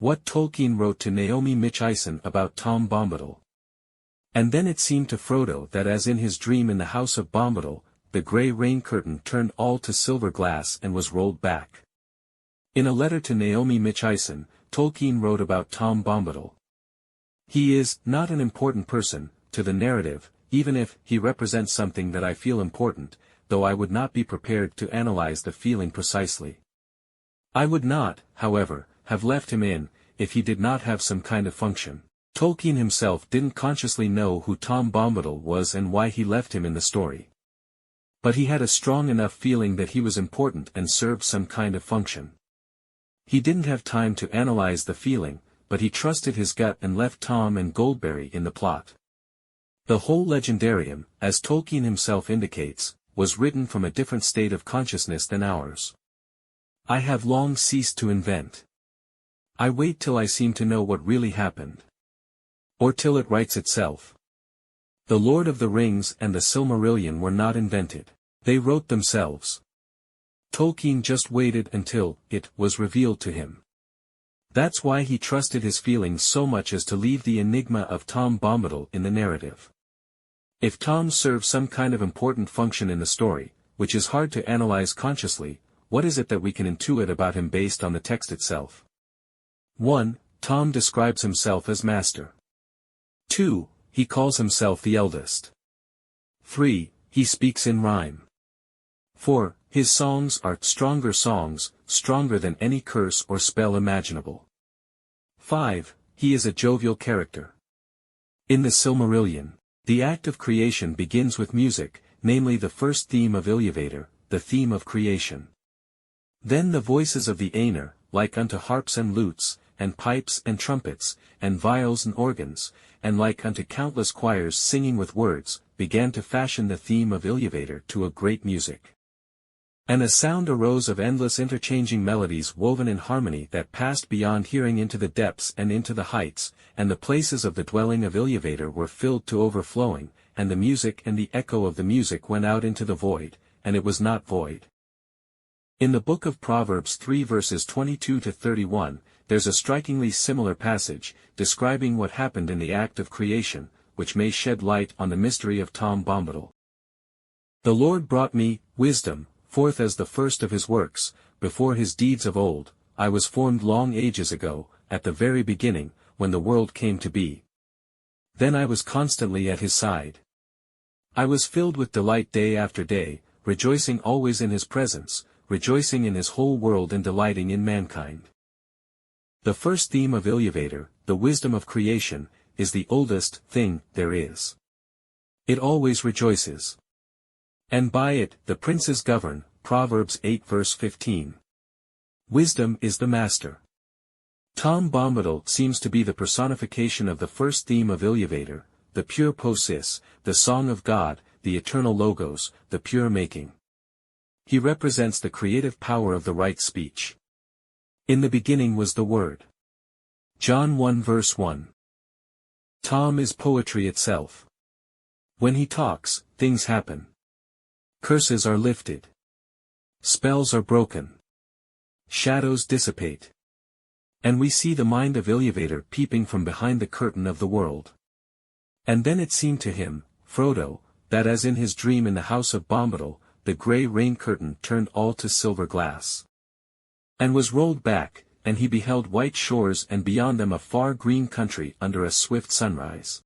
What Tolkien wrote to Naomi Mitchison about Tom Bombadil. And then it seemed to Frodo that as in his dream in the House of Bombadil, the grey rain curtain turned all to silver glass and was rolled back. In a letter to Naomi Mitchison, Tolkien wrote about Tom Bombadil. He is not an important person to the narrative, even if he represents something that I feel important, though I would not be prepared to analyze the feeling precisely. I would not, however, have left him in, if he did not have some kind of function. Tolkien himself didn't consciously know who Tom Bombadil was and why he left him in the story. But he had a strong enough feeling that he was important and served some kind of function. He didn't have time to analyze the feeling, but he trusted his gut and left Tom and Goldberry in the plot. The whole legendarium, as Tolkien himself indicates, was written from a different state of consciousness than ours. I have long ceased to invent. I wait till I seem to know what really happened. Or till it writes itself. The Lord of the Rings and the Silmarillion were not invented. They wrote themselves. Tolkien just waited until it was revealed to him. That's why he trusted his feelings so much as to leave the enigma of Tom Bombadil in the narrative. If Tom serves some kind of important function in the story, which is hard to analyze consciously, what is it that we can intuit about him based on the text itself? 1. Tom describes himself as master. 2. He calls himself the eldest. 3. He speaks in rhyme. 4. His songs are songs, stronger than any curse or spell imaginable. 5. He is a jovial character. In the Silmarillion, the act of creation begins with music, namely the first theme of Iluvatar, the theme of creation. Then the voices of the Aenir, like unto harps and lutes, and pipes and trumpets, and viols and organs, and like unto countless choirs singing with words, began to fashion the theme of Iluvatar to a great music. And a sound arose of endless interchanging melodies woven in harmony that passed beyond hearing into the depths and into the heights, and the places of the dwelling of Iluvatar were filled to overflowing, and the music and the echo of the music went out into the void, and it was not void. In the book of Proverbs 3 verses 22 to 31, there's a strikingly similar passage, describing what happened in the act of creation, which may shed light on the mystery of Tom Bombadil. The Lord brought me, wisdom, forth as the first of his works, before his deeds of old. I was formed long ages ago, at the very beginning, when the world came to be. Then I was constantly at his side. I was filled with delight day after day, rejoicing always in his presence, rejoicing in his whole world and delighting in mankind. The first theme of Iluvatar, the wisdom of creation, is the oldest thing there is. It always rejoices. And by it the princes govern, Proverbs 8 verse 15. Wisdom is the master. Tom Bombadil seems to be the personification of the first theme of Iluvatar, the pure poesis, the song of God, the eternal logos, the pure making. He represents the creative power of the right speech. In the beginning was the Word. John 1 verse 1. Tom is poetry itself. When he talks, things happen. Curses are lifted. Spells are broken. Shadows dissipate. And we see the mind of Iluvatar peeping from behind the curtain of the world. And then it seemed to him, Frodo, that as in his dream in the House of Bombadil, the grey rain curtain turned all to silver glass. And was rolled back, and he beheld white shores and beyond them a far green country under a swift sunrise.